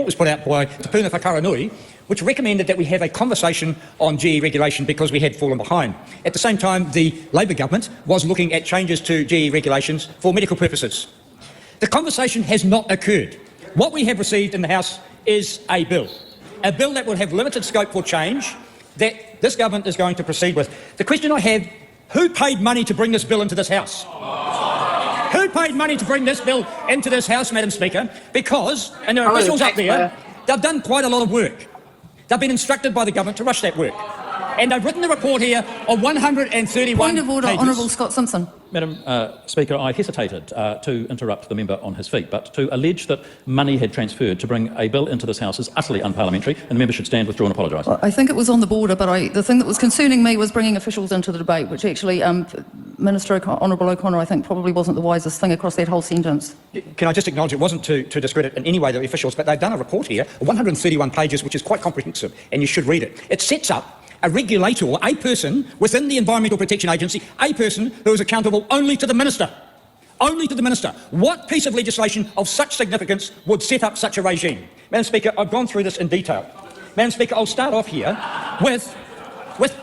was put out by Te Puna Whakaranui, which recommended that we have a conversation on GE regulation because we had fallen behind. At the same time, the Labor government was looking at changes to GE regulations for medical purposes. The conversation has not occurred. What we have received in the House is a bill that will have limited scope for change that this government is going to proceed with. The question I have, who paid money to bring this bill into this House? Who paid money to bring this bill into this House, Madam Speaker? Because, and there are officials up there, they've done quite a lot of work. They've been instructed by the government to rush that work. And they've written the report here of 131 Point of order, pages. Honourable Scott Simpson. Madam Speaker, I hesitated to interrupt the member on his feet, but to allege that money had transferred to bring a bill into this House is utterly unparliamentary, and the member should stand, withdraw and apologise. Well, I think it was on the border, but the thing that was concerning me was bringing officials into the debate, which actually, Minister Honourable O'Connor, I think probably wasn't the wisest thing across that whole sentence. Can I just acknowledge it wasn't to discredit in any way the officials, but they've done a report here, 131 pages, which is quite comprehensive, and you should read it. It sets up a regulator, a person within the Environmental Protection Agency, a person who is accountable only to the Minister. Only to the Minister. What piece of legislation of such significance would set up such a regime? Madam Speaker, I've gone through this in detail. Madam Speaker, I'll start off here with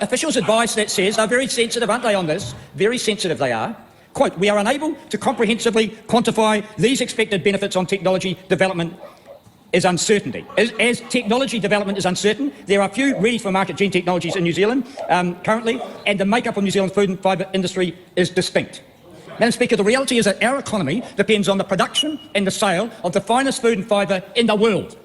officials' advice that says, they're very sensitive, aren't they, on this? Very sensitive they are. Quote, we are unable to comprehensively quantify these expected benefits on technology development is uncertainty. As technology development is uncertain, there are few ready-for-market gene technologies in New Zealand currently, and the makeup of New Zealand's food and fibre industry is distinct. Madam Speaker, the reality is that our economy depends on the production and the sale of the finest food and fibre in the world.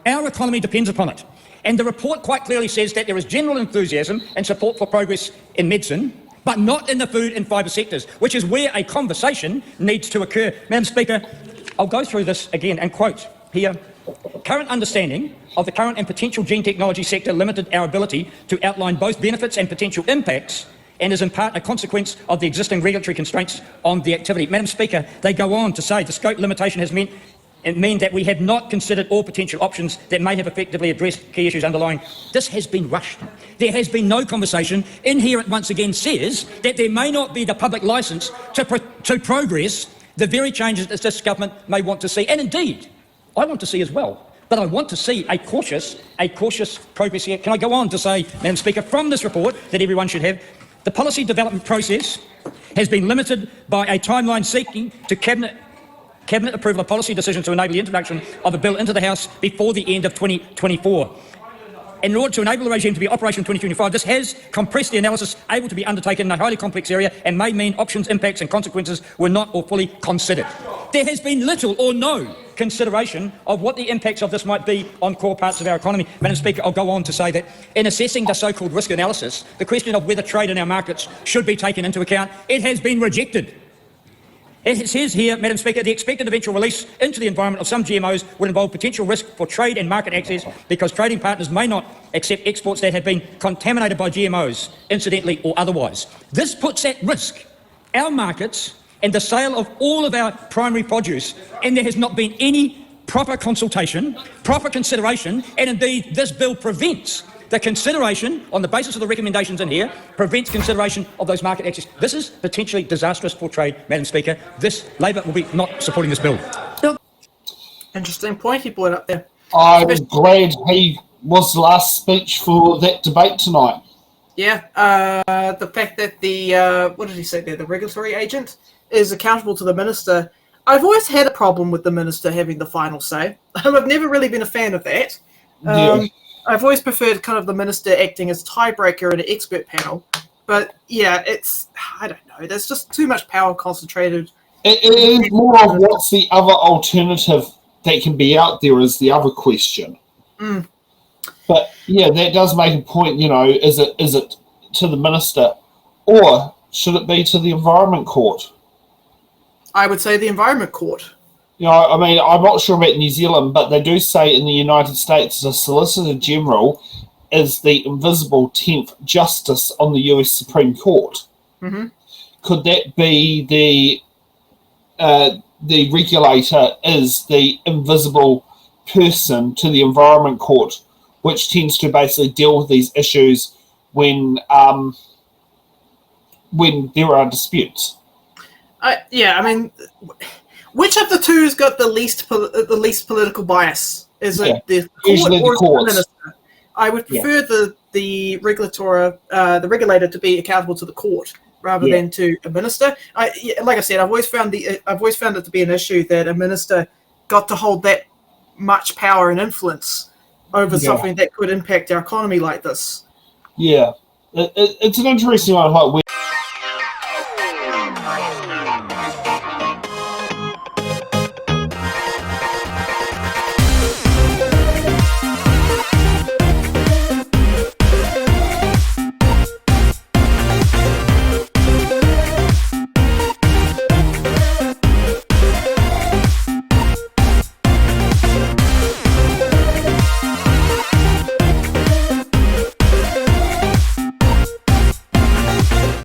Our economy depends upon it. And the report quite clearly says that there is general enthusiasm and support for progress in medicine, but not in the food and fibre sectors, which is where a conversation needs to occur. Madam Speaker, I'll go through this again and quote here. Current understanding of the current and potential gene technology sector limited our ability to outline both benefits and potential impacts, and is in part a consequence of the existing regulatory constraints on the activity. Madam Speaker, they go on to say the scope limitation has meant that we have not considered all potential options that may have effectively addressed key issues underlying. This has been rushed. There has been no conversation. In here it once again says that there may not be the public licence to progress the very changes that this government may want to see. And indeed, I want to see as well, but I want to see a cautious progress here. Can I go on to say, Madam Speaker, from this report that everyone should have, the policy development process has been limited by a timeline seeking to cabinet approval of policy decisions to enable the introduction of a bill into the House before the end of 2024. In order to enable the regime to be operational in 2025, this has compressed the analysis able to be undertaken in a highly complex area and may mean options, impacts and consequences were not or fully considered. There has been little or no consideration of what the impacts of this might be on core parts of our economy. Madam Speaker, I'll go on to say that in assessing the so-called risk analysis, the question of whether trade in our markets should be taken into account, it has been rejected. It says here, Madam Speaker, the expected eventual release into the environment of some GMOs would involve potential risk for trade and market access because trading partners may not accept exports that have been contaminated by GMOs, incidentally or otherwise. This puts at risk our markets and the sale of all of our primary produce, and there has not been any proper consultation, proper consideration, and indeed this bill prevents the consideration, on the basis of the recommendations in here, prevents consideration of those market access. This is potentially disastrous for trade, Madam Speaker. Labor will be not supporting this bill. Interesting point he brought up there. I'm glad he was the last speech for that debate tonight. Yeah, the fact that the, what did he say there, the regulatory agent is accountable to the minister. I've always had a problem with the minister having the final say. I've never really been a fan of that. Yeah. I've always preferred kind of the minister acting as tiebreaker in an expert panel. But yeah, I don't know, there's just too much power concentrated. It is more of what's the other alternative that can be out there is the other question. Mm. But yeah, that does make a point, is it to the minister or should it be to the Environment Court? I would say the Environment Court. I'm not sure about New Zealand, but they do say in the United States the Solicitor General is the invisible 10th Justice on the US Supreme Court. Mm-hmm. Could that be the regulator is the invisible person to the Environment Court, which tends to basically deal with these issues when there are disputes? Which of the two has got the least political bias? Is Yeah, it the court usually the or is it the courts. minister? I would Yeah. prefer the regulator to be accountable to the court rather Yeah. than to a minister. Like I said, I've always found it to be an issue that a minister got to hold that much power and influence over Yeah. something that could impact our economy like this. Yeah, it's an interesting one. Like